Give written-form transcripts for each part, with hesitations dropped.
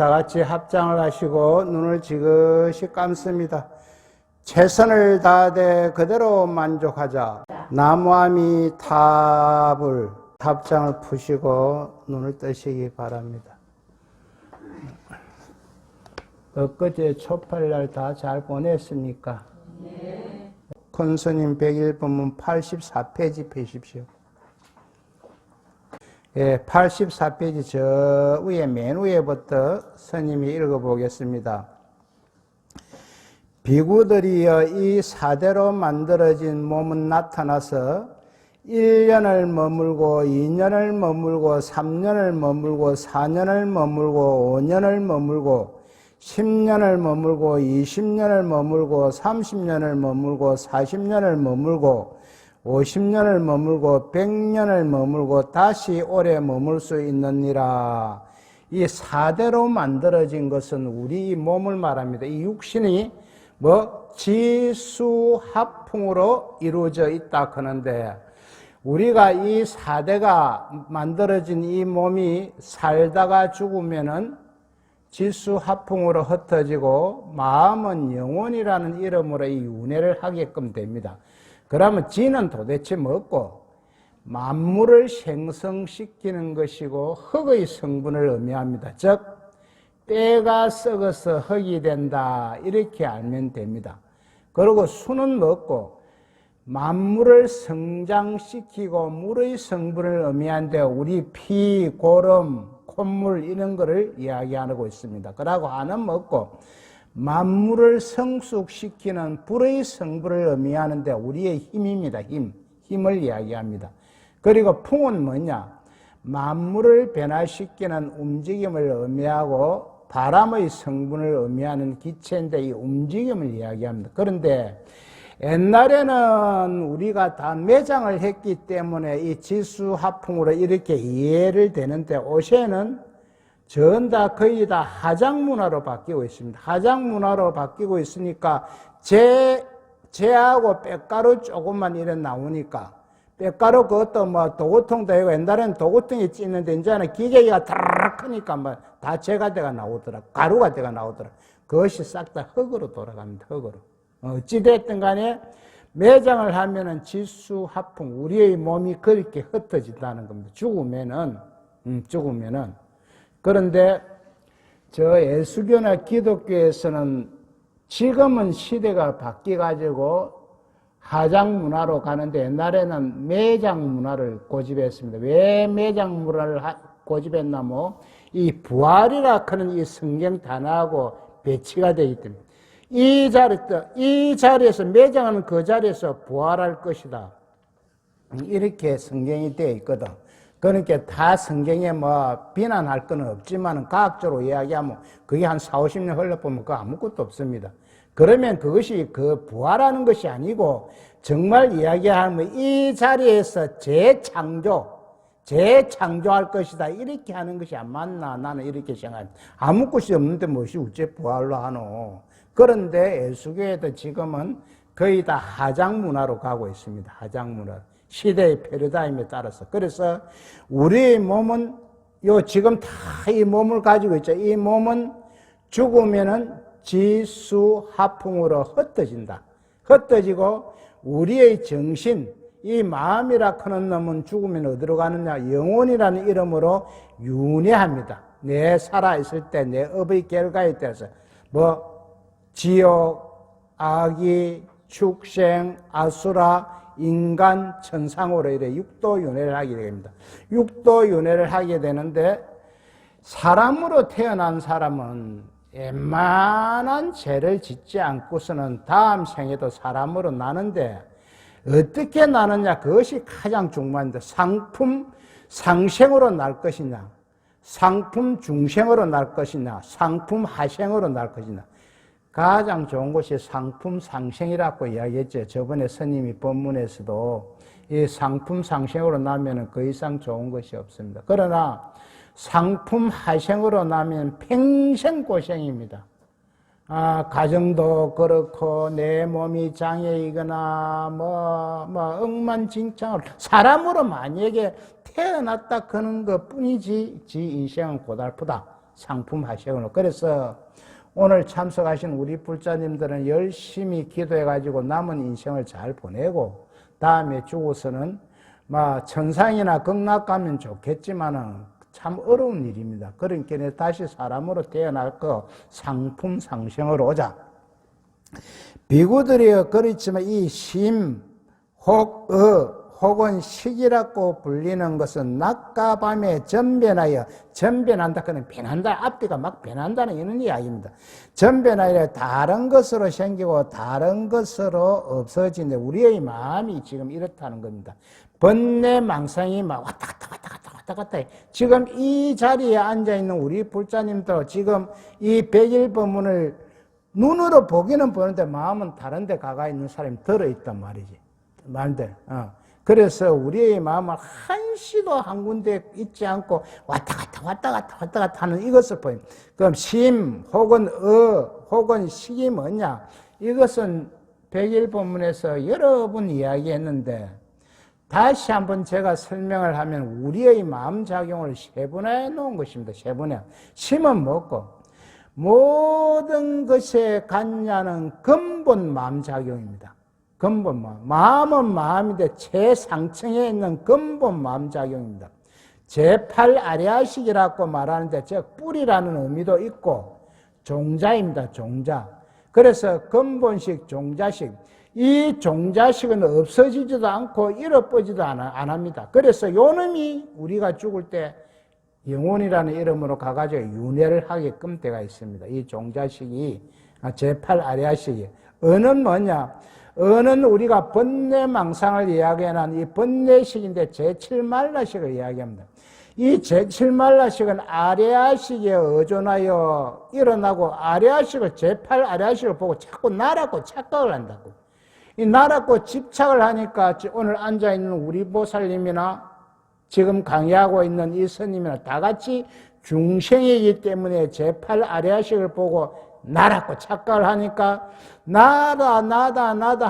다 같이 합장을 하시고 눈을 지그시 감습니다. 최선을 다하되 그대로 만족하자. 나무아미 탑을 합장을 푸시고 눈을 뜨시기 바랍니다. 엊그제 초팔날 다 잘 보냈습니까? 네. 큰 스님 101법문 84페이지 펴십시오. 예, 84페이지 저 위에 맨 위에부터 스님이 읽어보겠습니다. 비구들이여 이 사대로 만들어진 몸은 나타나서 1년을 머물고 2년을 머물고 3년을 머물고 4년을 머물고 5년을 머물고 10년을 머물고 20년을 머물고 30년을 머물고 40년을 머물고 50년을 머물고 100년을 머물고 다시 오래 머물 수 있느니라. 이 사대로 만들어진 것은 우리 몸을 말합니다. 이 육신이 지수합풍으로 이루어져 있다 하는데 우리가 이 사대가 만들어진 이 몸이 살다가 죽으면은 지수합풍으로 흩어지고 마음은 영혼이라는 이름으로 이 윤회를 하게끔 됩니다. 그러면 지는 도대체 뭐고 만물을 생성시키는 것이고 흙의 성분을 의미합니다. 즉 때가 썩어서 흙이 된다 이렇게 알면 됩니다. 그리고 수는 뭐고 만물을 성장시키고 물의 성분을 의미하는데 우리 피, 고름, 콧물 이런 거를 이야기하고 있습니다. 그러고 하는 뭐고 만물을 성숙시키는 불의 성분을 의미하는데 우리의 힘입니다. 힘을 이야기합니다. 그리고 풍은 뭐냐? 만물을 변화시키는 움직임을 의미하고 바람의 성분을 의미하는 기체인데 이 움직임을 이야기합니다. 그런데 옛날에는 우리가 다 매장을 했기 때문에 이 지수합풍으로 이렇게 이해를 되는데 요새는 전 거의 다 하장문화로 바뀌고 있습니다. 하장문화로 바뀌고 있으니까 재하고 빽가루 조금만 이래 나오니까 빽가루 그것도 도구통도 있고 옛날에는 도구통이 찢는데 이제는 기계가 다락 하니까 다 재가 돼가 나오더라. 가루가 돼가 나오더라. 그것이 싹 다 흙으로 돌아갑니다. 흙으로. 어찌됐든 간에 매장을 하면은 지수합풍 우리의 몸이 그렇게 흩어진다는 겁니다. 죽으면은. 그런데 저 예수교나 기독교에서는 지금은 시대가 바뀌어가지고 하장문화로 가는데 옛날에는 매장문화를 고집했습니다. 왜 매장문화를 고집했냐면 이 부활이라 하는 이 성경 단어하고 배치가 되기 때문에 이 자리에서 매장하는 그 자리에서 부활할 것이다. 이렇게 성경이 되어 있거든. 그러니까 다 성경에 비난할 건 없지만 과학적으로 이야기하면 그게 한 40, 50년 흘러보면 그거 아무것도 없습니다. 그러면 그것이 그 부활하는 것이 아니고 정말 이야기하면 이 자리에서 재창조할 것이다. 이렇게 하는 것이 안 맞나 나는 이렇게 생각합니다. 아무 것이 없는데 무엇이 어째 부활로 하노. 그런데 예수교에도 지금은 거의 다 하장문화로 가고 있습니다. 하장문화. 시대의 패러다임에 따라서. 그래서 우리의 몸은 지금 다 이 몸을 가지고 있죠. 이 몸은 죽으면은 지수합풍으로 흩어진다. 흩어지고 우리의 정신, 이 마음이라 하는 놈은 죽으면 어디로 가느냐? 영혼이라는 이름으로 윤회합니다. 내 살아있을 때, 내 업의 결과에 따라서 지옥, 악이, 축생, 아수라, 인간, 천상으로 이래 육도윤회를 하게 됩니다. 육도윤회를 하게 되는데 사람으로 태어난 사람은 웬만한 죄를 짓지 않고서는 다음 생에도 사람으로 나는데 어떻게 나느냐? 그것이 가장 중요한데 상품 상생으로 날 것이냐? 상품 중생으로 날 것이냐? 상품 하생으로 날 것이냐? 가장 좋은 것이 상품 상생이라고 이야기했죠. 저번에 스님이 법문에서도 이 상품 상생으로 나면은 그 이상 좋은 것이 없습니다. 그러나 상품 하생으로 나면 평생 고생입니다. 가정도 그렇고 내 몸이 장애이거나 억만징창으로 사람으로 만약에 태어났다 그런 것 뿐이지 지 인생은 고달프다. 상품 하시거나. 그래서 오늘 참석하신 우리 불자님들은 열심히 기도해가지고 남은 인생을 잘 보내고 다음에 죽어서는 천상이나 극락 가면 좋겠지만은 참 어려운 일입니다. 그러니까 다시 사람으로 태어났고 상품 상생으로 오자. 비구들이여 그렇지만 이 심, 혹은 식이라고 불리는 것은 낮과 밤에 전변하여, 전변한다 그는 변한다, 앞뒤가 막 변한다는 이런 이야기입니다. 전변하여 다른 것으로 생기고 다른 것으로 없어지는데 우리의 마음이 지금 이렇다는 겁니다. 번뇌 망상이 막 왔다 갔다 해. 지금 이 자리에 앉아있는 우리 불자님도 지금 이 백일법문을 눈으로 보기는 보는데 마음은 다른 데 가가 있는 사람이 들어있단 말이지. 말대. 그래서 우리의 마음은 한시도 한 군데 있지 않고 왔다 갔다 하는 이것을 보입니다. 그럼 심, 혹은 혹은 식이 뭐냐? 이것은 백일법문에서 여러 번 이야기했는데 다시 한번 제가 설명을 하면 우리의 마음작용을 세분화해 놓은 것입니다. 세분화. 심은 뭐고? 모든 것에 갖냐는 근본 마음작용입니다. 근본 마음. 마음은 마음인데 최상층에 있는 근본 마음작용입니다. 제8 아리아식이라고 말하는데 즉 뿌리라는 의미도 있고 종자입니다. 종자. 그래서 근본식, 종자식. 이 종자식은 없어지지도 않고 잃어버지도 안 합니다. 그래서 요놈이 우리가 죽을 때 영혼이라는 이름으로 가가지고 윤회를 하게끔 되어 있습니다. 이 종자식이 제8 아리아식이. 은은 뭐냐? 은은 우리가 번뇌망상을 이야기하는 이 번뇌식인데 제7만라식을 이야기합니다. 이 제7만라식은 아리아식에 의존하여 일어나고 아리아식을 제8 아리아식을 보고 자꾸 나라고 착각을 한다고. 이 나라고 집착을 하니까 오늘 앉아있는 우리 보살님이나 지금 강의하고 있는 이 스님이나 다 같이 중생이기 때문에 제8 아리아식을 보고 나라고 착각을 하니까 나다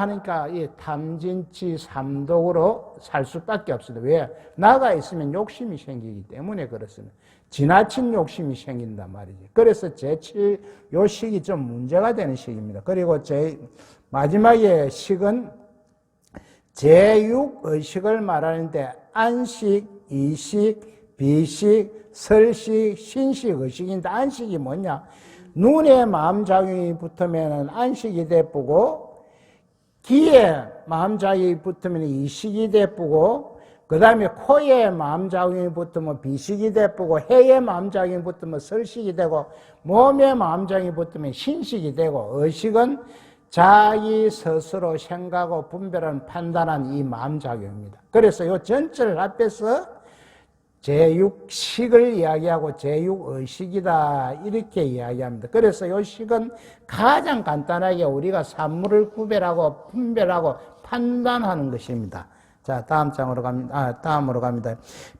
하니까 이 탐진치 삼독으로 살 수밖에 없습니다. 왜? 나가 있으면 욕심이 생기기 때문에 그렇습니다. 지나친 욕심이 생긴단 말이지. 그래서 제7 요 식이 좀 문제가 되는 식입니다. 그리고 마지막에 식은 제6의식을 말하는데 안식, 이식, 비식, 설식, 신식, 의식인데 안식이 뭐냐? 눈에 마음작용이 붙으면 안식이 되쁘고 귀에 마음작용이 붙으면 이식이 되쁘고 그 다음에 코에 마음작용이 붙으면 비식이 되쁘고 혀에 마음작용이 붙으면 설식이 되고 몸에 마음작용이 붙으면 신식이 되고 의식은 자기 스스로 생각하고 분별하는 판단한 이 마음작용입니다. 그래서 이 전체를 합해서 제6식을 이야기하고 제6의식이다 이렇게 이야기합니다. 그래서 이 식은 가장 간단하게 우리가 산물을 구별하고 분별하고 판단하는 것입니다. 자, 다음으로 갑니다.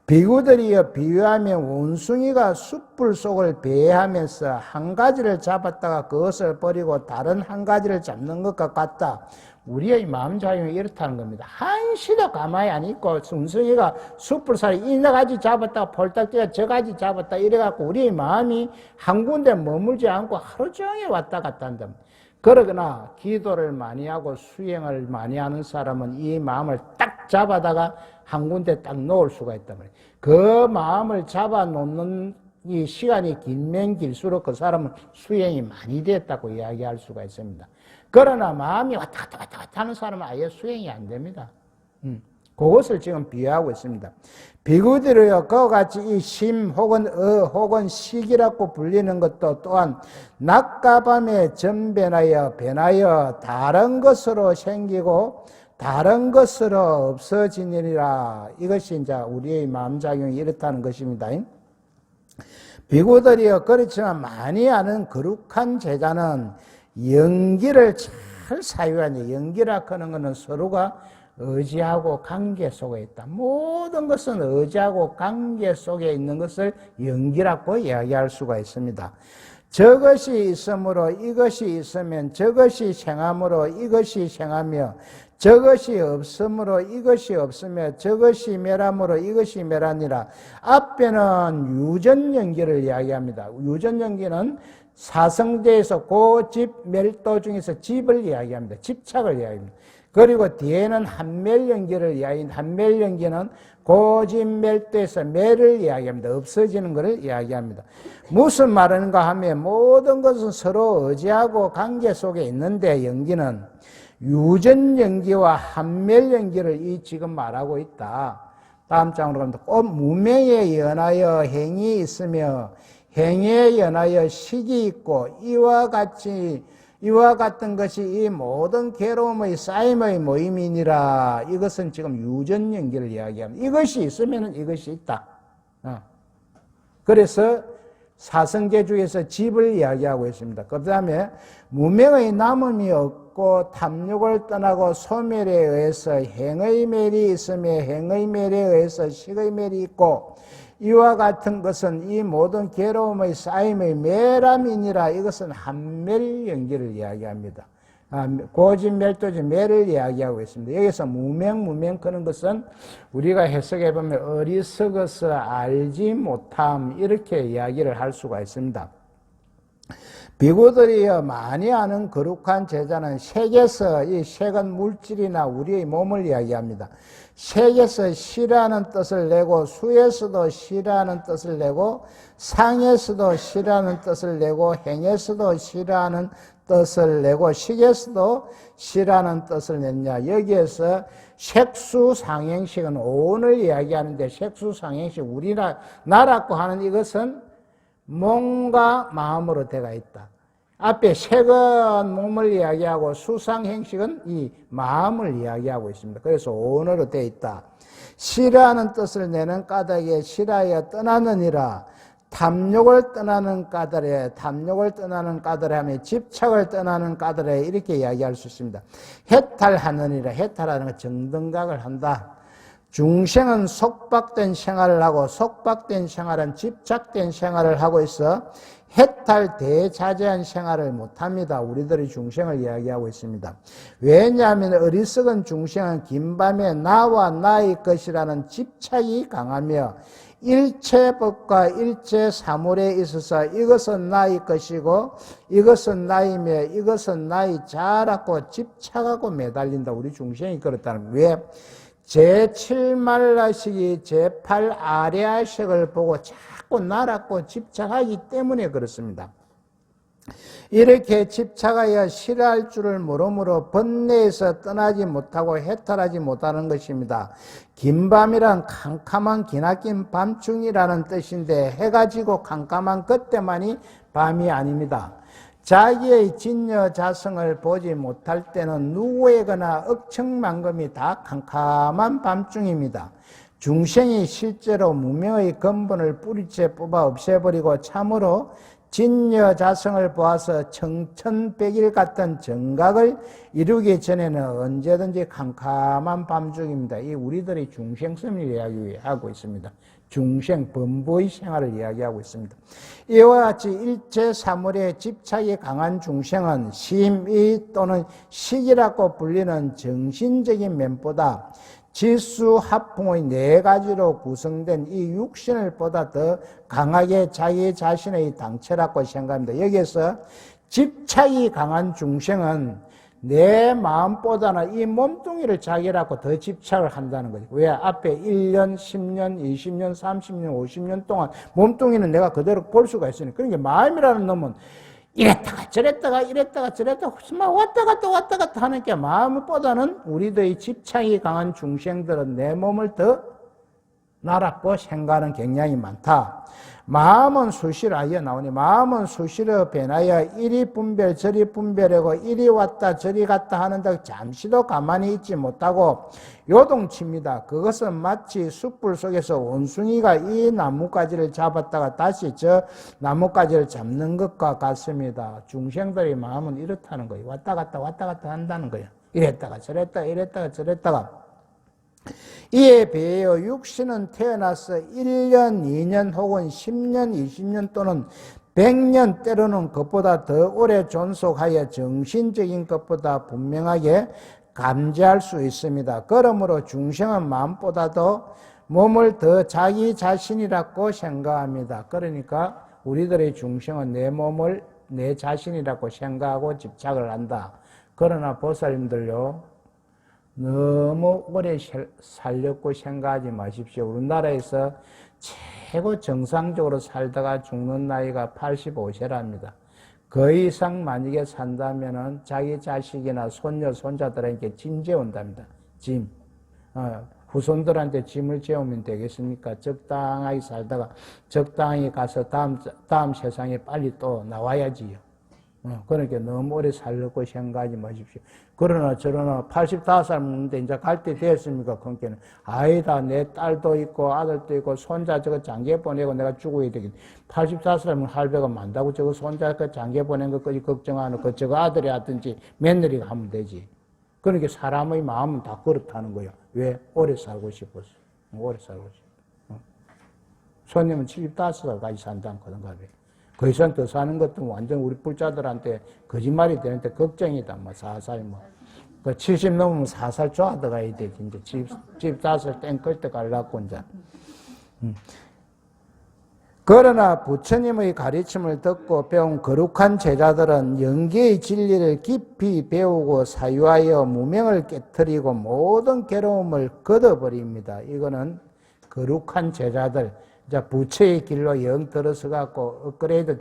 비구들이여 비유하면 원숭이가 숯불 속을 배회하면서 한 가지를 잡았다가 그것을 버리고 다른 한 가지를 잡는 것과 같다. 우리의 마음작용이 이렇다는 겁니다. 한시도 가만히 안 있고 원숭이가 숯불살이 이 가지 잡았다가 폴딱 뛰어 저 가지 잡았다 이래갖고 우리의 마음이 한 군데 머물지 않고 하루 종일 왔다 갔다 한답니다. 그러거나 기도를 많이 하고 수행을 많이 하는 사람은 이 마음을 딱 잡아다가 한 군데 딱 놓을 수가 있단 말이에요. 그 마음을 잡아 놓는 이 시간이 길면 길수록 그 사람은 수행이 많이 됐다고 이야기할 수가 있습니다. 그러나 마음이 왔다 갔다 하는 사람은 아예 수행이 안 됩니다. 그것을 지금 비유하고 있습니다. 비구들이여 그와 같이 이 심 혹은 혹은 식이라고 불리는 것도 또한 낮과 밤에 전변하여 변하여 다른 것으로 생기고 다른 것으로 없어지느니라. 이것이 이제 우리의 마음작용이 이렇다는 것입니다. 비구들이여 그렇지만 많이 아는 거룩한 제자는 연기를 잘 사유하니 연기라 하는 것은 서로가 의지하고 관계 속에 있다. 모든 것은 의지하고 관계 속에 있는 것을 연기라고 이야기할 수가 있습니다. 저것이 있으므로 이것이 있으면 저것이 생함으로 이것이 생하며 저것이 없으므로 이것이 없으며 저것이 멸함으로 이것이 멸하니라. 앞에는 유전연기를 이야기합니다. 유전연기는 사성제에서 고집 멸도 중에서 집을 이야기합니다. 집착을 이야기합니다. 그리고 뒤에는 한멸연기를 이야기합니다. 한멸연기는 고집 멸도에서 멸을 이야기합니다. 없어지는 것을 이야기합니다. 무슨 말하는가 하면 모든 것은 서로 의지하고 관계 속에 있는데 연기는 유전연기와 한멸연기를 이 지금 말하고 있다. 다음 장으로 갑니다. 곧 무명에 연하여 행이 있으며 행에 연하여 식이 있고 이와 같은 것이 이 모든 괴로움의 쌓임의 모임이니라. 이것은 지금 유전연기를 이야기합니다. 이것이 있으면 이것이 있다. 그래서 사성제 중에서 집을 이야기하고 있습니다. 그 다음에 무명의 남음이 없고 탐욕을 떠나고 소멸에 의해서 행의 멸이 있으며 행의 멸에 의해서 식의 멸이 있고 이와 같은 것은 이 모든 괴로움의 쌓임의 멸함이니라. 이것은 한멸연기를 이야기합니다. 고집 멸도지 멸을 이야기하고 있습니다. 여기서 무명 그런 것은 우리가 해석해 보면 어리석어서 알지 못함 이렇게 이야기를 할 수가 있습니다. 비구들이여 많이 아는 거룩한 제자는 색에서, 이 색은 물질이나 우리의 몸을 이야기합니다. 색에서 시라는 뜻을 내고 수에서도 시라는 뜻을 내고 상에서도 시라는 뜻을 내고 행에서도 시라는 뜻을 내고 식에서도 시라는 뜻을 냈냐. 여기에서 색수상행식은 오온을 이야기하는데 색수상행식 우리나라 나라고 하는 이것은 몸과 마음으로 되어 있다. 앞에 색은 몸을 이야기하고 수상행식은 이 마음을 이야기하고 있습니다. 그래서 오온으로 되어 있다. 시라는 뜻을 내는 까닭에 시라여 떠나느니라. 탐욕을 떠나는 까닭에, 탐욕을 떠나는 까닭에 하면 집착을 떠나는 까닭에 이렇게 이야기할 수 있습니다. 해탈하느니라. 해탈하는 건 정등각을 한다. 중생은 속박된 생활을 하고 속박된 생활은 집착된 생활을 하고 있어 해탈 대자제한 생활을 못합니다. 우리들이 중생을 이야기하고 있습니다. 왜냐하면 어리석은 중생은 긴밤에 나와 나의 것이라는 집착이 강하며 일체법과 일체사물에 있어서 이것은 나의 것이고 이것은 나이며 이것은 나의 자라고 집착하고 매달린다. 우리 중생이 그렇다는 거예요. 왜? 제7말라식이 제8아레아식을 보고 자꾸 나라고 집착하기 때문에 그렇습니다. 이렇게 집착하여 싫어할 줄을 모르므로 번뇌에서 떠나지 못하고 해탈하지 못하는 것입니다. 긴밤이란 캄캄한 기나긴 밤중이라는 뜻인데 해가 지고 캄캄한 그때만이 밤이 아닙니다. 자기의 진여 자성을 보지 못할 때는 누구에게나 억청만금이 다 캄캄한 밤중입니다. 중생이 실제로 무명의 근본을 뿌리째 뽑아 없애버리고 참으로 진여 자성을 보아서 청천백일 같은 정각을 이루기 전에는 언제든지 캄캄한 밤중입니다. 이 우리들이 중생성을 이야기하고 있습니다. 중생 범보의 생활을 이야기하고 있습니다. 이와 같이 일체사물에 집착이 강한 중생은 심의 또는 식이라고 불리는 정신적인 면보다 지수합풍의 4가지로 구성된 이 육신을 보다 더 강하게 자기 자신의 당체라고 생각합니다. 여기에서 집착이 강한 중생은 내 마음보다는 이 몸뚱이를 자기라고 더 집착을 한다는 거죠. 왜? 앞에 1년, 10년, 20년, 30년, 50년 동안 몸뚱이는 내가 그대로 볼 수가 있으니까. 그러니까 마음이라는 놈은 이랬다가 저랬다가 막 왔다 갔다 하는 게 마음보다는 우리들의 집착이 강한 중생들은 내 몸을 더 나라고 생각하는 경향이 많다. 마음은 수시로 나오니 마음은 수시로 변하여 이리 분별 저리 분별하고 이리 왔다 저리 갔다 하는데 잠시도 가만히 있지 못하고 요동칩니다. 그것은 마치 숯불 속에서 원숭이가 이 나뭇가지를 잡았다가 다시 저 나뭇가지를 잡는 것과 같습니다. 중생들의 마음은 이렇다는 거예요. 왔다 갔다 한다는 거예요. 이랬다가 저랬다가 이에 비하여 육신은 태어나서 1년, 2년 혹은 10년, 20년 또는 100년 때로는 그것보다 더 오래 존속하여 정신적인 것보다 분명하게 감지할 수 있습니다. 그러므로 중생은 마음보다도 몸을 더 자기 자신이라고 생각합니다. 그러니까 우리들의 중생은 내 몸을 내 자신이라고 생각하고 집착을 한다. 그러나 보살님들요, 너무 오래 살려고 생각하지 마십시오. 우리나라에서 최고 정상적으로 살다가 죽는 나이가 85세랍니다. 그 이상 만약에 산다면은 자기 자식이나 손녀, 손자들에게 짐 재운답니다. 짐. 후손들한테 짐을 재우면 되겠습니까? 적당하게 살다가 적당히 가서 다음 세상에 빨리 또 나와야지요. 그러니까 너무 오래 살려고 생각하지 마십시오. 그러나 저러나 85살 먹는데 이제 갈 때 되었습니까? 그러니까 아이다, 내 딸도 있고 아들도 있고 손자 저거 장계 보내고 내가 죽어야 되겠네. 84살이면 할배가 많다고 저거 손자 그 장계 보낸 것까지 걱정하는 거 저거 아들이 하든지 며느리가 하면 되지. 그러니까 사람의 마음은 다 그렇다는 거예요. 왜? 오래 살고 싶어서. 오래 살고 싶어. 손님은 75살까지 산다는 거든가 봐. 그 이상 더 사는 것도 완전 우리 불자들한테 거짓말이 되는데 걱정이다. 뭐, 4살 뭐. 70 넘으면 4살 좋아들어가야 돼. 진짜 75살 땡끌 때 가려고, 이제. 그러나 부처님의 가르침을 듣고 배운 거룩한 제자들은 영계의 진리를 깊이 배우고 사유하여 무명을 깨뜨리고 모든 괴로움을 걷어버립니다. 이거는 거룩한 제자들, 이제 부처의 길로 영 들어서 갖고 업그레이드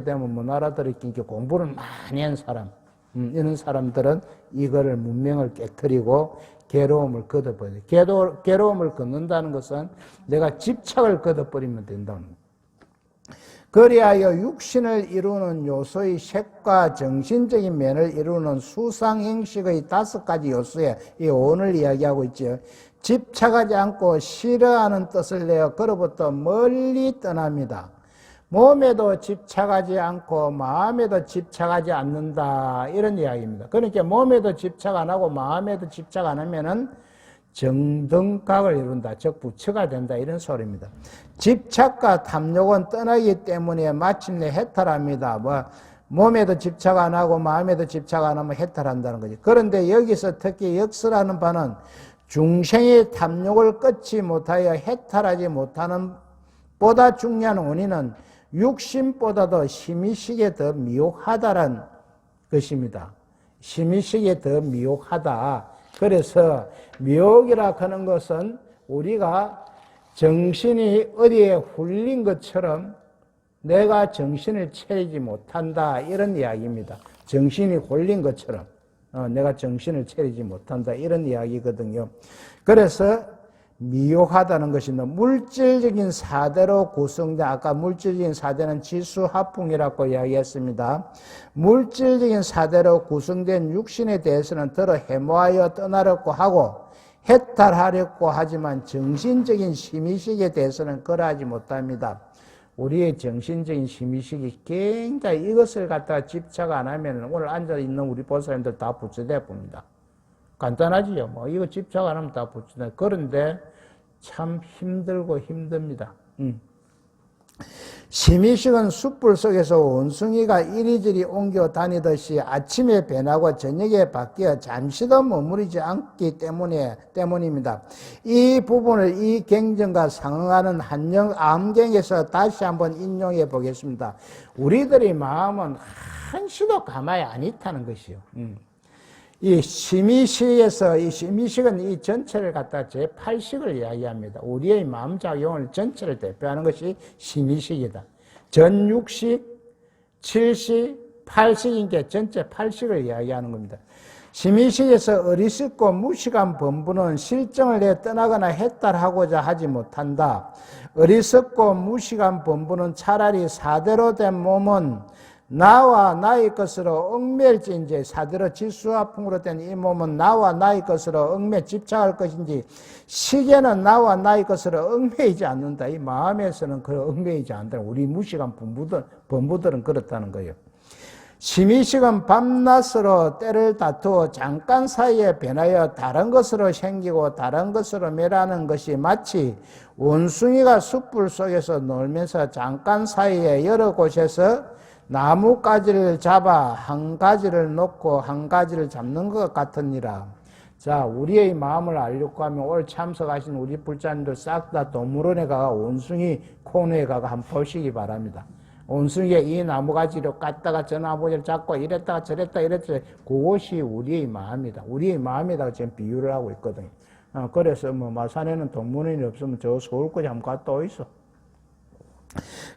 되면 뭐 나라들이 공부를 많이 한 사람, 이런 사람들은 이거를 문명을 깨뜨리고 괴로움을 걷어버려요. 괴로움을 걷는다는 것은 내가 집착을 걷어버리면 된다는 거예요. 그리하여 육신을 이루는 요소의 색과 정신적인 면을 이루는 수상행식의 5가지 요소에 이 오늘 이야기하고 있죠. 집착하지 않고 싫어하는 뜻을 내어 그로부터 멀리 떠납니다. 몸에도 집착하지 않고 마음에도 집착하지 않는다, 이런 이야기입니다. 그러니까 몸에도 집착 안 하고 마음에도 집착 안 하면은 정등각을 이룬다, 즉 부처가 된다, 이런 소리입니다. 집착과 탐욕은 떠나기 때문에 마침내 해탈합니다. 몸에도 집착 안 하고 마음에도 집착 안 하면 해탈한다는 거지. 그런데 여기서 특히 역설하는 바는 중생의 탐욕을 끊지 못하여 해탈하지 못하는 보다 중요한 원인은 육신보다도 심의식에 더 미혹하다는 것입니다. 심의식에 더 미혹하다. 그래서 미혹이라 하는 것은 우리가 정신이 어디에 훌린 것처럼 내가 정신을 차리지 못한다, 이런 이야기입니다. 정신이 홀린 것처럼 내가 정신을 차리지 못한다, 이런 이야기거든요. 그래서 미혹하다는 것은 물질적인 사대로 구성된, 아까 물질적인 사대는 지수합풍이라고 이야기했습니다. 물질적인 사대로 구성된 육신에 대해서는 더러 해모하여 떠나려고 하고 해탈하려고 하지만 정신적인 심의식에 대해서는 그러하지 못합니다. 우리의 정신적인 심의식이 굉장히 이것을 갖다가 집착 안 하면 오늘 앉아있는 우리 보살님들 다 부처돼 봅니다. 간단하지요. 이거 집착 안 하면 다 부처돼. 그런데 참 힘들고 힘듭니다. 심의식은 숯불 속에서 원숭이가 이리저리 옮겨 다니듯이 아침에 변하고 저녁에 바뀌어 잠시도 머무르지 않기 때문입니다. 이 부분을 이 경전과 상응하는 한영 암경에서 다시 한번 인용해 보겠습니다. 우리들의 마음은 한시도 가만히 안 있다는 것이요. 이 심의식에서, 이 심의식은 이 전체를 갖다 제8식을 이야기합니다. 우리의 마음작용을 전체를 대표하는 것이 심의식이다. 전6식, 7식, 8식인 게 전체 8식을 이야기하는 겁니다. 심의식에서 어리석고 무식한 범부는 실정을 내 떠나거나 해탈하고자 하지 못한다. 어리석고 무식한 범부는 차라리 사대로 된 몸은 나와 나의 것으로 얽매일지인지, 사대로 지수화풍으로 된 이 몸은 나와 나의 것으로 집착할 것인지, 시계는 나와 나의 것으로 얽매이지 않는다. 이 마음에서는 그 얽매이지 않는다. 우리 무식한 범부들은 그렇다는 거예요. 심의식은 밤낮으로 때를 다투어 잠깐 사이에 변하여 다른 것으로 생기고 다른 것으로 멸하는 것이 마치 원숭이가 숯불 속에서 놀면서 잠깐 사이에 여러 곳에서 나뭇가지를 잡아 한 가지를 놓고 한 가지를 잡는 것 같으니라. 자, 우리의 마음을 알려고 하면 오늘 참석하신 우리 불자님들 싹 다 동물원에 가가 원숭이 코너에 가가 한번 보시기 바랍니다. 원숭이가 이 나무가지로 깠다가 저 나무를 잡고 이랬다가 저랬다 이랬다. 그것이 우리의 마음이다. 우리의 마음에다가 지금 비유를 하고 있거든요. 그래서 뭐 마산에는 동물원이 없으면 저 서울까지 한번 갔다 오이소.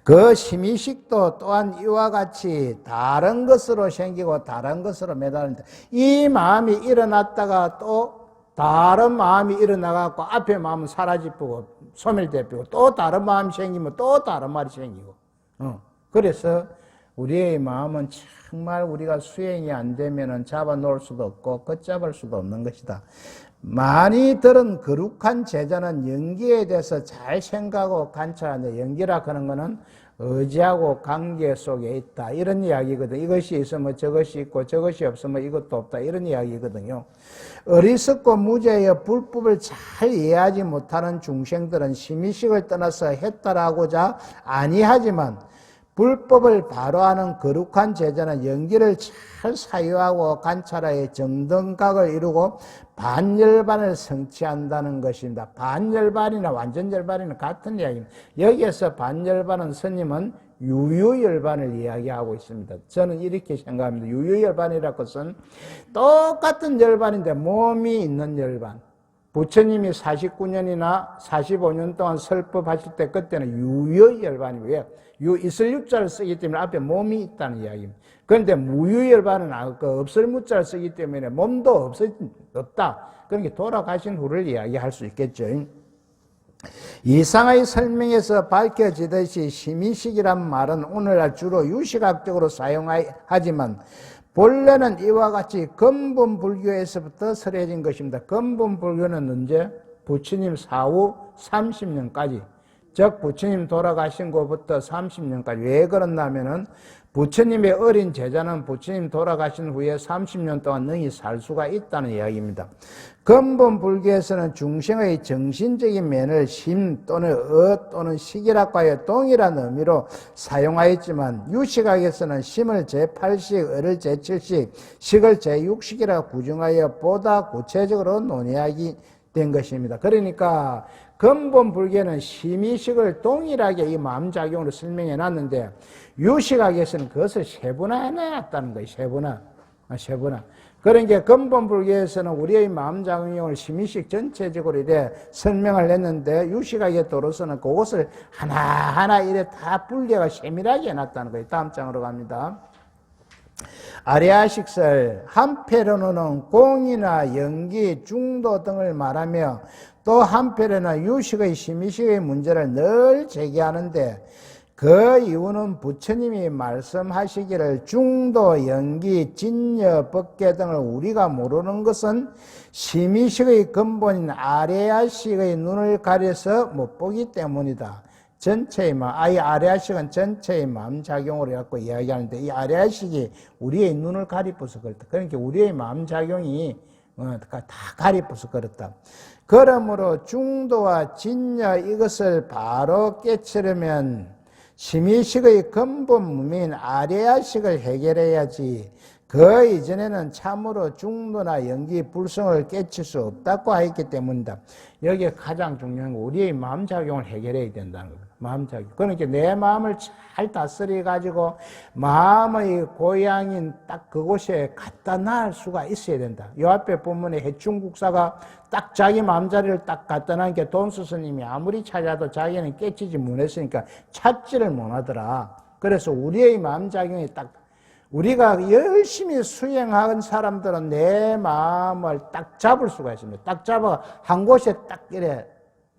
그 심의식도 또한 이와 같이 다른 것으로 생기고 다른 것으로 매달린다. 이 마음이 일어났다가 또 다른 마음이 일어나갖고 앞에 마음은 사라지고 소멸되고 또 다른 마음이 생기면 또 다른 말이 생기고. 그래서 우리의 마음은 정말 우리가 수행이 안 되면은 잡아 놓을 수도 없고 걷잡을 수도 없는 것이다. 많이 들은 거룩한 제자는 연기에 대해서 잘 생각하고 관찰하는데, 연기라 하는 것은 의지하고 관계 속에 있다, 이런 이야기거든. 이것이 있으면 저것이 있고 저것이 없으면 이것도 없다, 이런 이야기거든요. 어리석고 무죄의 불법을 잘 이해하지 못하는 중생들은 심의식을 떠나서 해탈하고자 아니하지만, 불법을 바로하는 거룩한 제자는 연기를 잘 사유하고 관찰하여 정등각을 이루고 반열반을 성취한다는 것입니다. 반열반이나 완전열반이나 같은 이야기입니다. 여기에서 반열반은 스님은 유유열반을 이야기하고 있습니다. 저는 이렇게 생각합니다. 유유열반이라는 것은 똑같은 열반인데 몸이 있는 열반. 부처님이 49년이나 45년 동안 설법하실 때 그때는 유유열반이고요. 있을 유자를 쓰기 때문에 앞에 몸이 있다는 이야기입니다. 그런데 무유열반은 없을 무자를 쓰기 때문에 몸도 없다. 그러니까 돌아가신 후를 이야기할 수 있겠죠. 이상의 설명에서 밝혀지듯이 심의식이란 말은 오늘날 주로 유시각적으로 사용하지만 본래는 이와 같이 근본 불교에서부터 설해진 것입니다. 근본 불교는 언제? 부처님 사후 30년까지. 즉 부처님 돌아가신 것부터 30년까지. 왜 그렇냐면은 부처님의 어린 제자는 부처님 돌아가신 후에 30년 동안 능히 살 수가 있다는 이야기입니다. 근본 불교에서는 중생의 정신적인 면을 심 또는 또는 식이라고 하여 동일한 의미로 사용하였지만, 유시각에서는 심을 제8식, 을을 제7식, 식을 제6식이라 구정하여 보다 구체적으로 논의하게 된 것입니다. 그러니까 근본 불교는 심의식을 동일하게 이 마음작용으로 설명해 놨는데, 유시각에서는 그것을 세분화해 놨다는 거예요. 세분화. 그러니까 근본 불교에서는 우리의 마음작용을 심의식 전체적으로 이래 설명을 했는데, 유시각에 들어서는 그것을 하나하나 이래 다 분리가 세밀하게 해놨다는 거예요. 다음 장으로 갑니다. 아리아식설 한편으로는 공이나 연기, 중도 등을 말하며 또 한편에는 유식의 심의식의 문제를 늘 제기하는데, 그 이유는 부처님이 말씀하시기를 중도, 연기, 진여, 법계 등을 우리가 모르는 것은 심의식의 근본인 아레아식의 눈을 가려서 못 보기 때문이다. 전체의 마음, 이 아레아식은 전체의 마음작용으로 갖고 이야기하는데, 이 아레아식이 우리의 눈을 가리고서 그렇다. 그러니까 우리의 마음작용이 다 가리고서 그렇다. 그러므로 중도와 진여 이것을 바로 깨치려면 심의식의 근본 무민 아레아식을 해결해야지, 그 이전에는 참으로 중도나 연기 불성을 깨칠 수 없다고 하였기 때문이다. 여기에 가장 중요한 건 우리의 마음작용을 해결해야 된다는 겁니다. 마음작용. 그러니까 내 마음을 잘 다스려 가지고 마음의 고향인 딱 그곳에 갖다 놔할 수가 있어야 된다. 이 앞에 본문에 해충국사가 딱 자기 마음자리를 딱 갖다 놓으니까 돈수 스님이 아무리 찾아도 자기는 깨치지 못했으니까 찾지를 못하더라. 그래서 우리의 마음작용이 딱, 우리가 열심히 수행한 사람들은 내 마음을 딱 잡을 수가 있습니다. 딱 잡아 한 곳에 딱 이래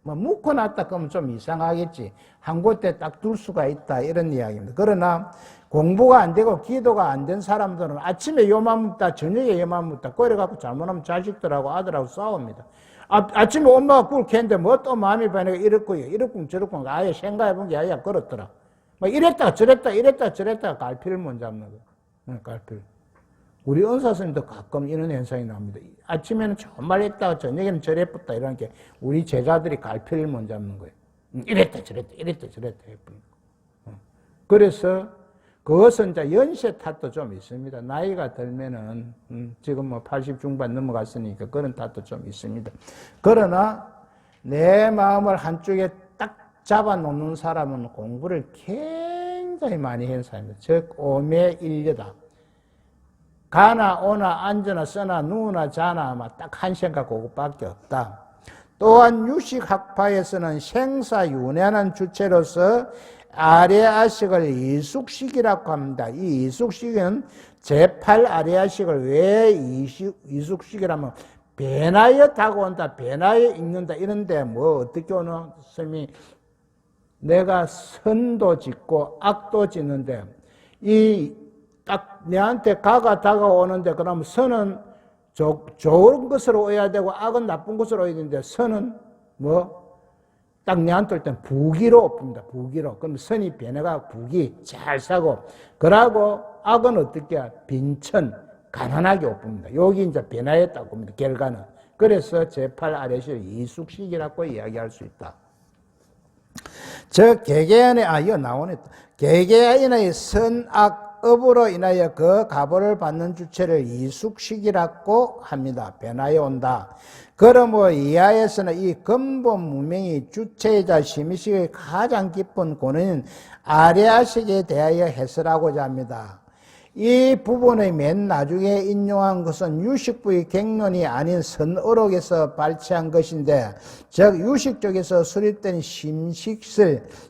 묶어놨다 그러면 좀 이상하겠지. 한 곳에 딱 둘 수가 있다, 이런 이야기입니다. 그러나 공부가 안 되고 기도가 안 된 사람들은 아침에 요만 묻다 저녁에 요만 묻다 그래갖고 잘못하면 자식들하고 아들하고 싸웁니다. 아침에 엄마가 꿀 캔데 뭐 또 마음이 변해가 이렇고요, 이렇고 저렇고 아예 생각해본 게 아예 그렇더라. 뭐 이랬다 저랬다 갈 필요를 못 잡는 거예요. 갈필. 우리 은사스님도 가끔 이런 현상이 납니다. 아침에는 정말 했다가 저녁에는 저랬다 이런 게 우리 제자들이 갈필을 못 잡는 거예요. 이랬다 저랬다 이랬다 저랬다 해버리고. 그래서 그것은 이제 연세 탓도 좀 있습니다. 나이가 들면은 지금 뭐 80 중반 넘어갔으니까 그런 탓도 좀 있습니다. 그러나 내 마음을 한쪽에 딱 잡아놓는 사람은 공부를 굉장히 많이 한 사람입니다. 즉 오매일려다. 가나 오나 앉으나 쓰나 누우나 자나 아마 딱 한 생각 그것밖에 없다. 또한 유식학파에서는 생사윤회하는 주체로서 아레아식을 이숙식이라고 합니다. 이 이숙식은 제8 아레아식을 왜 이숙식이라면 배나에 다가온다, 배나에 읽는다 이런데 뭐 어떻게 오는 스님이 내가 선도 짓고 악도 짓는데 이 딱 내한테 가가 다가오는데 그러면 선은 좋은 것으로 오야 되고 악은 나쁜 것으로 오야 되는데 선은 뭐 딱 내한테 올 땐 부기로 옵니다. 부기로. 그럼 선이 변해가 부기 잘 사고 그러고 악은 어떻게 해? 빈천 가난하게 옵니다. 여기 이제 변화했다고 봅니다. 결과는. 그래서 제8 아래시를 이숙식이라고 이야기할 수 있다. 저 개개인의 이거 나오네. 개개인의 선악 업으로 인하여 그 가보를 받는 주체를 이숙식이라고 합니다. 변화에 온다. 그러므로 이하에서는 이 근본 무명이 주체이자 심의식의 가장 깊은 고뇌는 아레아식에 대하여 해설하고자 합니다. 이 부분의 맨 나중에 인용한 것은 유식부의 갱론이 아닌 선어록에서 발췌한 것인데, 즉 유식 쪽에서 수립된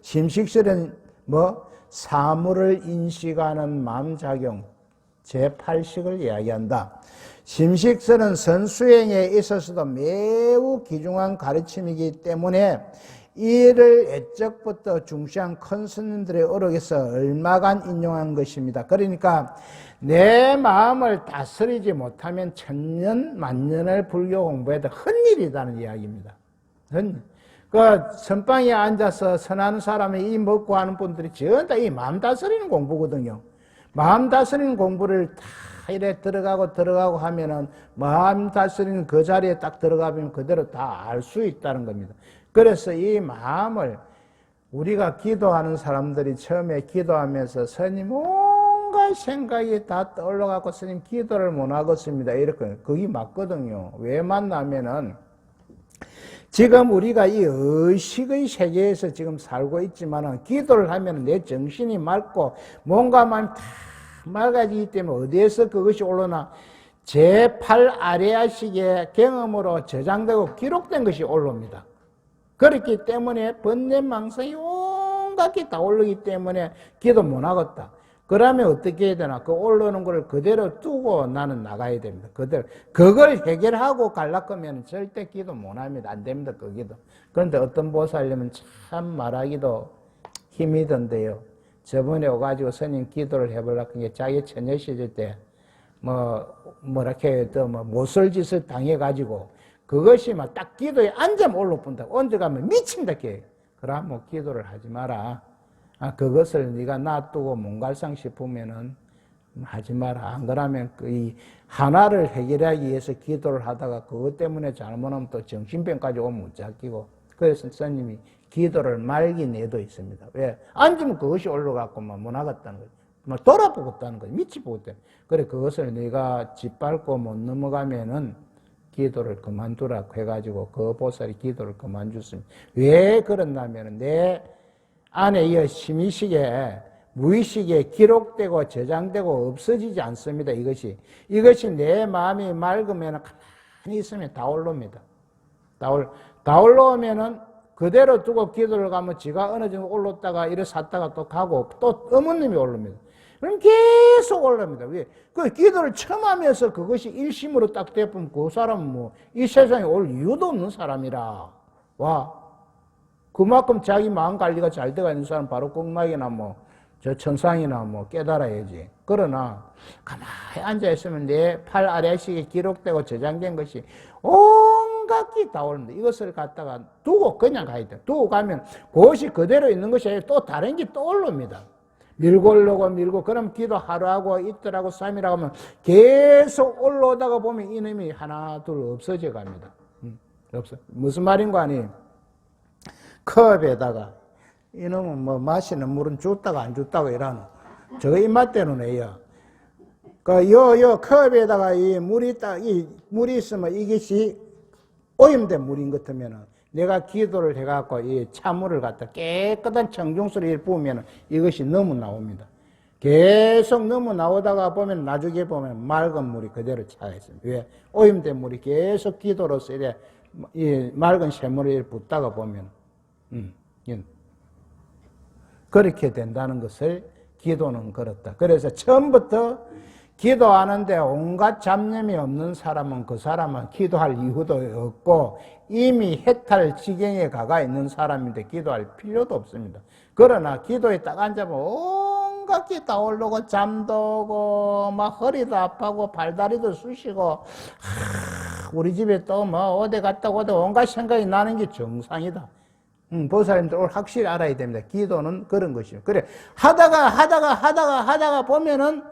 심식설은 사물을 인식하는 마음작용 제8식을 이야기한다. 심식설은 선수행에 있어서도 매우 귀중한 가르침이기 때문에 이를 애적부터 중시한 큰 스님들의 어록에서 얼마간 인용한 것입니다. 그러니까 내 마음을 다스리지 못하면 천년 만년을 불교 공부해도 헛일이라는 이야기입니다. 헛일. 그 선방에 앉아서 선하는 사람이 이 먹고 하는 분들이 전부 다 이 마음 다스리는 공부거든요. 마음 다스리는 공부를 다 이래 들어가고 하면은 마음 다스리는 그 자리에 딱 들어가면 그대로 다 알 수 있다는 겁니다. 그래서 이 마음을 우리가 기도하는 사람들이 처음에 기도하면서 스님 온갖 생각이 다 떠올라갖고 스님 기도를 못 하겠습니다. 이렇게 그게 맞거든요. 왜 맞냐면은 지금 우리가 이 의식의 세계에서 지금 살고 있지만은 기도를 하면 내 정신이 맑고 뭔가만 다 맑아지기 때문에 어디에서 그것이 올라오나 제8 아레아식의 경험으로 저장되고 기록된 것이 올라옵니다. 그렇기 때문에 번뇌망상이 온갖 게 다 올라오기 때문에 기도 못 하겠다. 그러면 어떻게 해야 되나? 그 올라오는 걸 그대로 두고 나는 나가야 됩니다. 그대로. 그걸 해결하고 갈라거면 절대 기도 못 합니다. 안 됩니다. 그 기도. 그런데 어떤 보살님은 참 말하기도 힘이 든대요. 저번에 오가지고 스님 기도를 해보려고 한 게 자기 처녀 시절 때 모설짓을 당해가지고 그것이 막 딱 기도에 앉으면 올라온다고. 앉아가면 미친다, 걔. 그러면 기도를 하지 마라. 그것을 네가 놔두고 몸갈상 싶으면은 하지 마라. 안 그러면 이 하나를 해결하기 위해서 기도를 하다가 그것 때문에 잘못하면 또 정신병까지 오면 못 잡히고. 그래서 스님이 기도를 말기 내도 있습니다. 왜? 앉으면 그것이 올라가고 못 나갔다는 거죠. 돌아보겠다는 거죠. 밑이 보겠다는 거죠. 그래, 그것을 네가 짓밟고 못 넘어가면은 기도를 그만두라고 해가지고 그 보살이 기도를 그만뒀습니다. 왜 그러냐면은 내 안에 이 심의식에 무의식에 기록되고 저장되고 없어지지 않습니다. 이것이 내 마음이 맑으면 가만히 있으면 다 올라옵니다. 다 올라오면은 그대로 두고 기도를 가면 지가 어느 정도 올랐다가 이래 샀다가 또 가고 또 어머님이 올라옵니다. 그럼 계속 올라옵니다. 왜? 그 기도를 처음 하면서 그것이 일심으로 딱 되면 그 사람은 이 세상에 올 이유도 없는 사람이라. 그만큼 자기 마음 관리가 잘 되어 있는 사람 바로 꼭막이나 저 천상이나 깨달아야지. 그러나 가만히 앉아있으면 내 팔 아래식에 기록되고 저장된 것이 온갖 게 다 오릅니다. 이것을 갖다가 두고 그냥 가야 돼. 두고 가면 그것이 그대로 있는 것이 아니라 또 다른 게 또 올라옵니다. 밀고 올라오고 밀고, 그럼 기도 하루하고 이틀하고 3일하고 하면 계속 올라오다가 보면 이놈이 하나 둘 없어져 갑니다. 없어. 무슨 말인가 하니, 컵에다가 이놈은 뭐 마시는 물은 줬다가 안 줬다고 이러노. 저거 입맛대는 애야. 요 컵에다가 이 물이 있으면 이것이 오염된 물인 것 같으면은, 내가 기도를 해갖고 이 찬물을 갖다 깨끗한 청중수를 부으면 이것이 너무 나옵니다. 계속 너무 나오다가 보면 나중에 보면 맑은 물이 그대로 차 있습니다. 왜? 오염된 물이 계속 기도로서 이래 이 맑은 샘물을 붓다가 보면, 그렇게 된다는 것을 기도는 그렇다. 그래서 처음부터 기도하는데 온갖 잡념이 없는 사람은 그 사람은 기도할 이유도 없고 이미 해탈 지경에 가가 있는 사람인데 기도할 필요도 없습니다. 그러나 기도에 딱 앉아보면 온갖 게 다 올라오고 잠도 오고 막 허리도 아파하고 발다리도 쑤시고 우리 집에 또 뭐 어디 갔다 오다 온갖 생각이 나는 게 정상이다. 보살님들 오늘 확실히 알아야 됩니다. 기도는 그런 것이요. 그래 하다가 보면은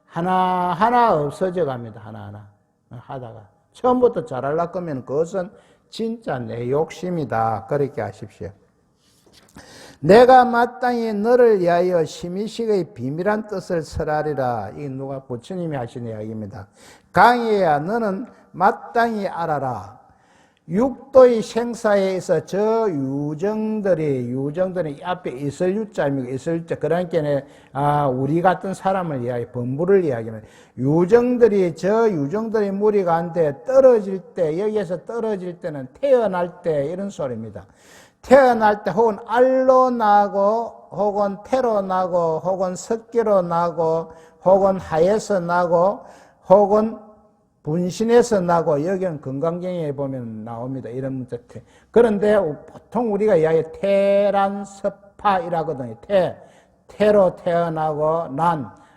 하나하나 없어져 갑니다. 하나하나 하다가 처음부터 잘하려고 하면 그것은 진짜 내 욕심이다. 그렇게 하십시오. 내가 마땅히 너를 위하여 심의식의 비밀한 뜻을 설하리라. 이 누가 부처님이 하신 이야기입니다. 강해야 너는 마땅히 알아라. 육도의 생사에 있어 저 유정들이 앞에 있을 유자입니다. 있을 유자. 그러니까 우리 같은 사람을 이야기, 범부를 이야기합니다. 저 유정들이 무리 가운데 떨어질 때, 여기에서 떨어질 때는 태어날 때 이런 소리입니다. 태어날 때 혹은 알로 나고 혹은 태로 나고 혹은 석기로 나고 혹은 하에서 나고 혹은 분신에서 나고, 여기는 건강경에 보면 나옵니다. 이런 문자 태. 그런데 보통 우리가 이야기 태란섭파이라거든요. 태로 태어나고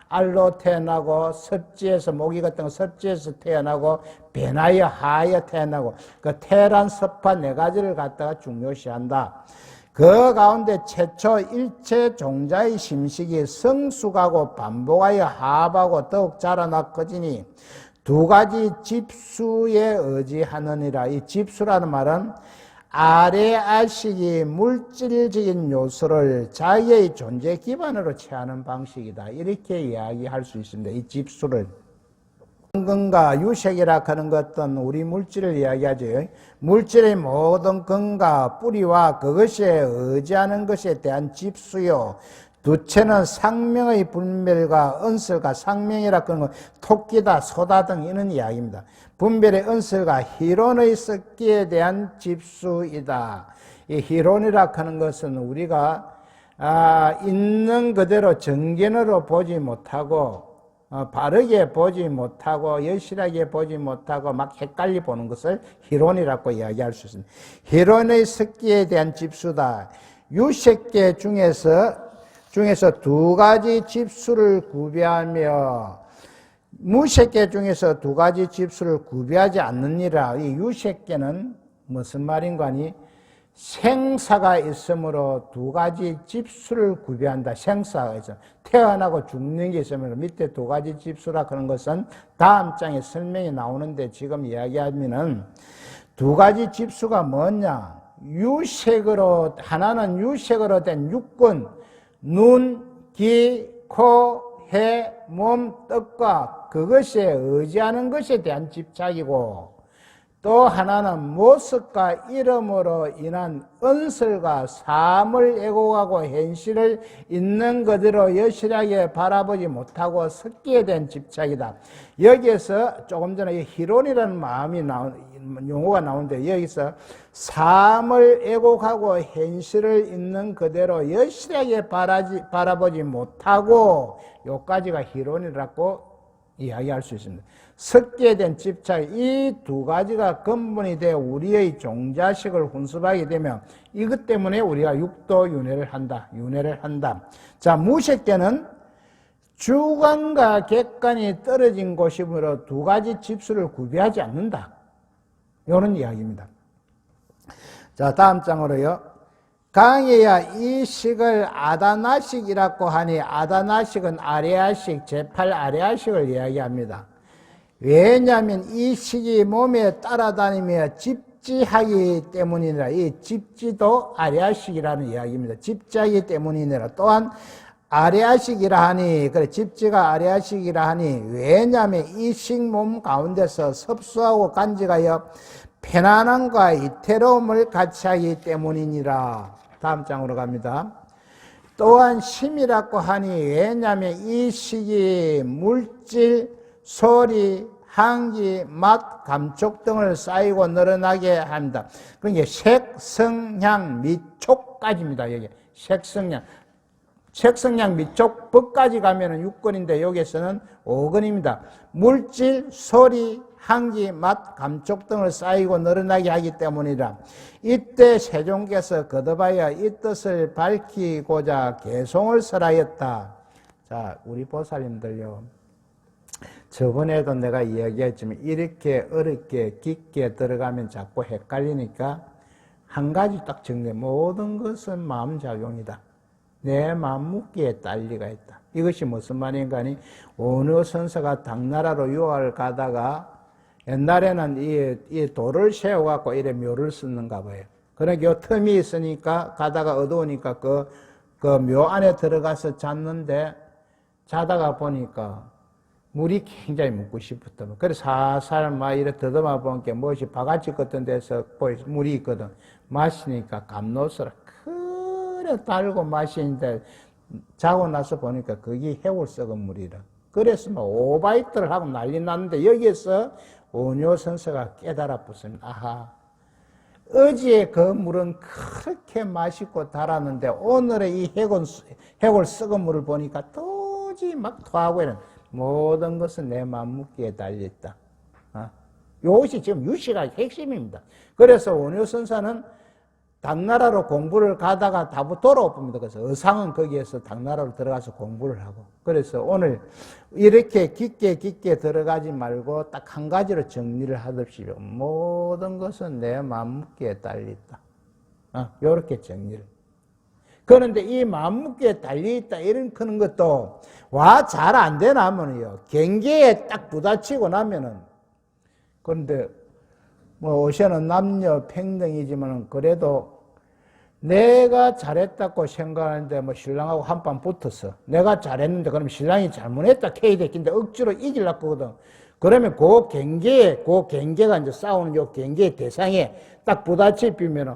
알로 태어나고 섭지에서 모기 같은 거 섭지에서 태어나고 배나여 하여 태어나고 그 태란섭파 네 가지를 갖다가 중요시한다. 그 가운데 최초 일체 종자의 심식이 성숙하고 반복하여 합하고 더욱 자라나 커지니 두 가지 집수에 의지하느니라. 이 집수라는 말은 아래 아식이 물질적인 요소를 자기의 존재 기반으로 취하는 방식이다. 이렇게 이야기할 수 있습니다. 이 집수를. 근과 유색이라 하는 것은 우리 물질을 이야기하죠. 물질의 모든 근과 뿌리와 그것에 의지하는 것에 대한 집수요. 두체는 상명의 분별과 은설과 상명이라 하는 건 토끼다, 소다 등 이런 이야기입니다. 분별의 은설과 희론의 섞기에 대한 집수이다. 이 희론이라 하는 것은 우리가 있는 그대로 정견으로 보지 못하고 바르게 보지 못하고 여실하게 보지 못하고 막 헷갈리 보는 것을 희론이라고 이야기할 수 있습니다. 희론의 섞기에 대한 집수다. 유색계 중에서 두 가지 집수를 구비하며 무색계 중에서 두 가지 집수를 구비하지 않느니라. 이 유색계는 무슨 말인가 하니 생사가 있으므로 두 가지 집수를 구비한다. 생사가 있어. 태어나고 죽는 게 있으면 밑에 두 가지 집수라 그런 것은 다음 장에 설명이 나오는데 지금 이야기하면은 두 가지 집수가 뭐냐. 하나는 유색으로 된 육군, 눈, 귀, 코, 해, 몸, 뜻과 그것에 의지하는 것에 대한 집착이고 또 하나는 모습과 이름으로 인한 은설과 삶을 애고하고 현실을 있는 그대로 여실하게 바라보지 못하고 섞기에 대한 집착이다. 여기에서 조금 전에 희론이라는 용어가 나오는데 여기서 삶을 애고하고 현실을 있는 그대로 여실하게 바라보지 못하고 요까지가 희론이라고 이야기할 수 있습니다. 섞기에 대한 집착, 이 두 가지가 근본이 되어 우리의 종자식을 훈습하게 되면 이것 때문에 우리가 육도 윤회를 한다. 자, 무색계는 주관과 객관이 떨어진 곳이므로 두 가지 집수를 구비하지 않는다. 이런 이야기입니다. 자, 다음 장으로요. 강해야 이 식을 아다나식이라고 하니 아다나식은 아레아식, 제8 아레아식을 이야기합니다. 왜냐하면 이 식이 몸에 따라다니며 집지하기 때문이니라. 이 집지도 아레아식이라는 이야기입니다. 집지하기 때문이니라. 또한 아레아식이라 하니, 그래, 집지가 아레아식이라 하니, 왜냐하면 이 식몸 가운데서 섭수하고 간직하여 편안함과 이태로움을 같이 하기 때문이니라. 다음 장으로 갑니다. 또한 심이라고 하니, 왜냐하면 이 식이 물질, 소리, 향기, 맛, 감촉 등을 쌓이고 늘어나게 합니다. 그러니까 색, 성향, 미촉까지입니다. 여기 색성향. 색성향, 미촉, 법까지 가면은 6권인데 여기에서는 5권입니다. 물질, 소리, 향기, 맛, 감촉 등을 쌓이고 늘어나게 하기 때문이라. 이때 세종께서 거듭하여 이 뜻을 밝히고자 개송을 설하였다. 자, 우리 보살님들요. 저번에도 내가 이야기했지만 이렇게 어렵게 깊게 들어가면 자꾸 헷갈리니까 한 가지 딱 정리해. 모든 것은 마음작용이다. 내 마음먹기에 딸리가 있다. 이것이 무슨 말인가 하니 어느 선사가 당나라로 유학을 가다가 옛날에는 이 돌을 세워갖고 이래 묘를 쓰는가 봐요. 그러니까 요 틈이 있으니까 가다가 어두우니까 그 묘 안에 들어가서 잤는데 자다가 보니까 물이 굉장히 묻고 싶었다. 그래서 살살 막 이래 더듬어 보니까 무엇이 바가지 같은 데서 물이 있거든. 마시니까 감노스라 그래 달고 마시는데 자고 나서 보니까 그게 해골 썩은 물이라. 그래서 막 오바이트를 하고 난리 났는데 여기에서 원효선서가 깨달았습니다. 아하, 어제 그 물은 그렇게 맛있고 달았는데 오늘의 이 해골 썩은 물을 보니까 도저히 막 토하고 이런 모든 것은 내 마음먹기에 달려있다. 이것이 지금 유시가 핵심입니다. 그래서 원효선사는 당나라로 공부를 가다가 다부 돌아옵니다. 그래서 의상은 거기에서 당나라로 들어가서 공부를 하고. 그래서 오늘 이렇게 깊게 들어가지 말고 딱 한 가지로 정리를 하십시오. 모든 것은 내 마음먹기에 달려있다. 이렇게 정리를. 그런데 이 마음먹기에 달려있다 이런 그런 것도 와 잘 안 되나 하면요. 경계에 딱 부딪히고 나면은 그런데 뭐 오셔는 남녀 평등이지만 그래도 내가 잘했다고 생각하는데 뭐 신랑하고 한판 붙었어. 내가 잘했는데 그럼 신랑이 잘못했다 캐야 됐긴데 억지로 이기려고 하거든. 그러면 그 경계가 이제 싸우는 요 경계의 대상에 딱 부딪히면은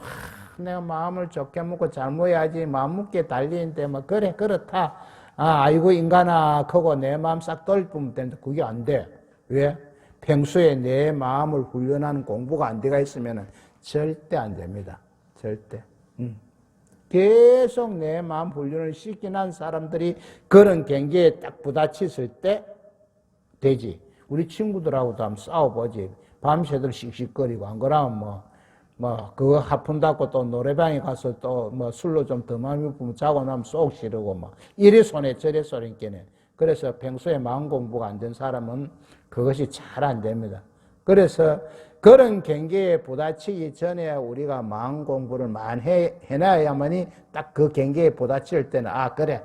내가 마음을 좋게 먹고 잘못해야지 마음 먹기에 달리는데 뭐 그래 그렇다. 아이고 인간아 하고 내 마음 싹 돌리면 되는데 그게 안 돼. 왜? 평소에 내 마음을 훈련하는 공부가 안 돼가 있으면 절대 안 됩니다. 절대. 계속 내 마음 훈련을 시킨 한 사람들이 그런 경계에 딱 부딪혔을 때 되지. 우리 친구들하고도 한번 싸워보지. 밤새도록 씩씩거리고 안 그러면 그거 하푼다고 또 노래방에 가서 또 술로 좀 더 마음이 부으면 자고 나면 쏙 시르고 이래 손에 저래 소리께네. 그래서 평소에 마음 공부가 안 된 사람은 그것이 잘 안 됩니다. 그래서 그런 경계에 부딪히기 전에 우리가 마음 공부를 많이 해놔야만이 딱 그 경계에 부딪힐 때는 그래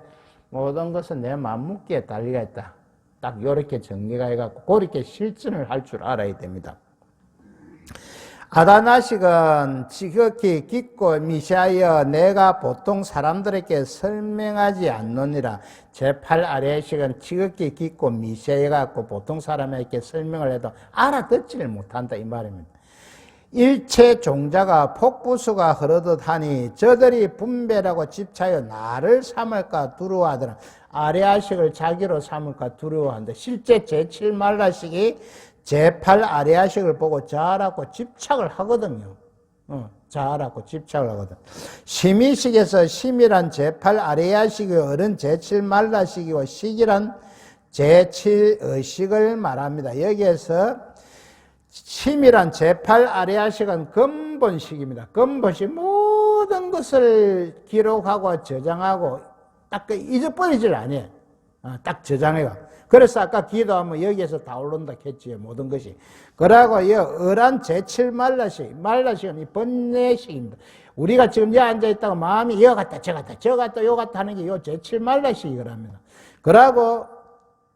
모든 것은 내 마음 먹기에 달리가 있다. 딱 이렇게 정리가 해갖고 그렇게 실천을 할 줄 알아야 됩니다. 아다나식은 지극히 깊고 미시하여 내가 보통 사람들에게 설명하지 않느니라. 제8 아레식은 지극히 깊고 미시해갖고 보통 사람에게 설명을 해도 알아듣지를 못한다 이 말입니다. 일체 종자가 폭부수가 흐르듯 하니 저들이 분별하고 집차여 나를 삼을까 두려워하더라. 아레아식을 자기로 삼을까 두려워한다. 실제 제7말라식이 제8 아레아식을 보고 자라고 집착을 하거든요. 자라고 집착을 하거든. 심의식에서 심이란 제8 아레아식의 어른 제7말라식이고 식이란 제7의식을 말합니다. 여기에서 심이란 제8 아레아식은 근본식입니다. 근본식 모든 것을 기록하고 저장하고 딱 잊어버리질 않아요. 딱 저장해가. 그래서 아까 기도하면 여기에서 다 올라온다 했지요. 모든 것이. 그러고 이 어란 제칠 말라식은 이 번뇌식입니다. 우리가 지금 여기 앉아있다가 마음이 여 갔다 저 갔다 저 갔다 요 갔다 하는 게 요 제칠 말라식이랍니다. 그러고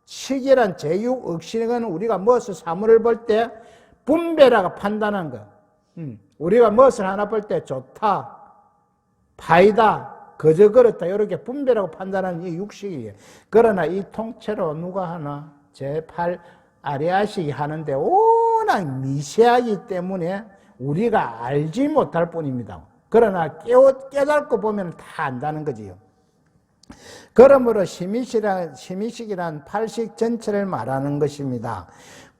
식이란 제육 억식은 우리가 무엇을 사물을 볼 때 분배라고 판단한 거. 우리가 무엇을 하나 볼 때 좋다, 파이다, 그저 그렇다 이렇게 분배라고 판단하는 이 육식이에요. 그러나 이 통째로 누가 하나 제8 아리아식이 하는데 워낙 미세하기 때문에 우리가 알지 못할 뿐입니다. 그러나 깨닫고 보면 다 안다는 거지요. 그러므로 심의식이란 팔식 전체를 말하는 것입니다.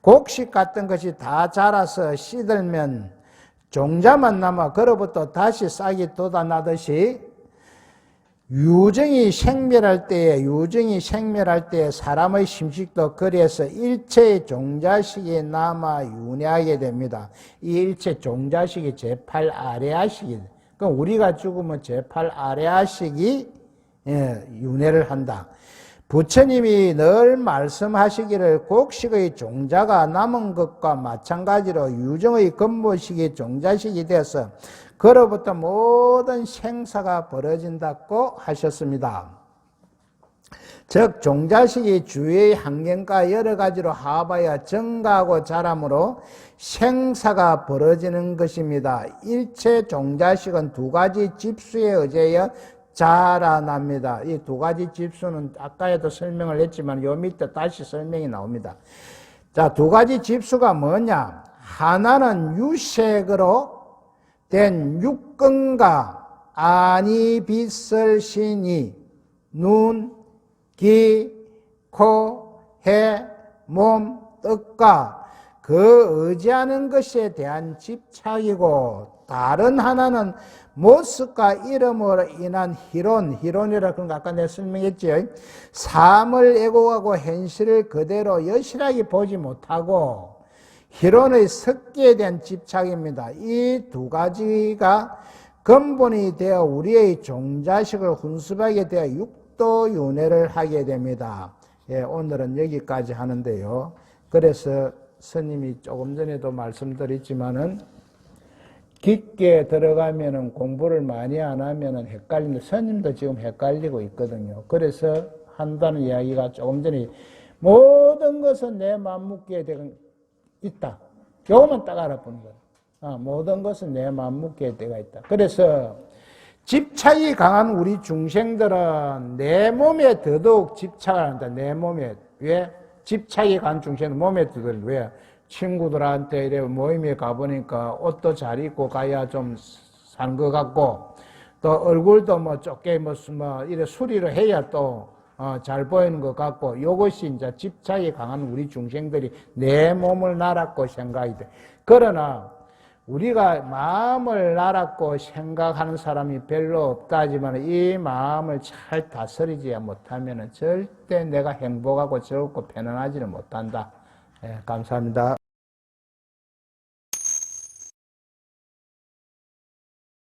곡식 같은 것이 다 자라서 씨들면 종자만 남아 그로부터 다시 싹이 돋아나듯이 유정이 생멸할 때에 사람의 심식도 그래서 일체의 종자식이 남아 윤회하게 됩니다. 이 일체 종자식이 제8 아레아식이, 그러니까 우리가 죽으면 제8 아레아식이 윤회를 한다. 부처님이 늘 말씀하시기를 곡식의 종자가 남은 것과 마찬가지로 유정의 근본식이 종자식이 되어서 그로부터 모든 생사가 벌어진다고 하셨습니다. 즉 종자식이 주위의 환경과 여러 가지로 합하여 증가하고 자라므로 생사가 벌어지는 것입니다. 일체 종자식은 두 가지 집수에 의하여 자라납니다. 이 두 가지 집수는 아까에도 설명을 했지만 요 밑에 다시 설명이 나옵니다. 자, 두 가지 집수가 뭐냐? 하나는 유색으로 된 육근과 아니 빛을 신이 눈, 귀, 코, 해, 몸, 뜻과 그 의지하는 것에 대한 집착이고, 다른 하나는 모습과 이름으로 인한 희론이라 그런 거 아까 내가 설명했죠. 삶을 애고하고 현실을 그대로 여실하게 보지 못하고 희론의 습기에 대한 집착입니다. 이 두 가지가 근본이 되어 우리의 종자식을 훈습하게 되어 육도윤회를 하게 됩니다. 예, 오늘은 여기까지 하는데요. 그래서 스님이 조금 전에도 말씀드렸지만은 깊게 들어가면은 공부를 많이 안 하면은 헷갈리는데 스님도 지금 헷갈리고 있거든요. 그래서 한다는 이야기가 조금 전에 모든 것은 내 맘먹기에 있다. 요것만 딱 알아보는 거예요. 모든 것은 내 맘먹기에 때가 있다. 그래서 집착이 강한 우리 중생들은 내 몸에 더더욱 집착을 한다. 내 몸에. 왜? 집착이 강한 중생은 몸에 더더욱. 왜? 친구들한테 이래 모임에 가보니까 옷도 잘 입고 가야 좀 산 것 같고, 또 얼굴도 뭐 좁게 이래 수리를 해야 또 잘 보이는 것 같고, 이것이 이제 집착이 강한 우리 중생들이 내 몸을 날았고 생각이 돼. 그러나 우리가 마음을 날았고 생각하는 사람이 별로 없다 하지만 이 마음을 잘 다스리지 못하면 절대 내가 행복하고 즐겁고 편안하지는 못한다. 예, 감사합니다.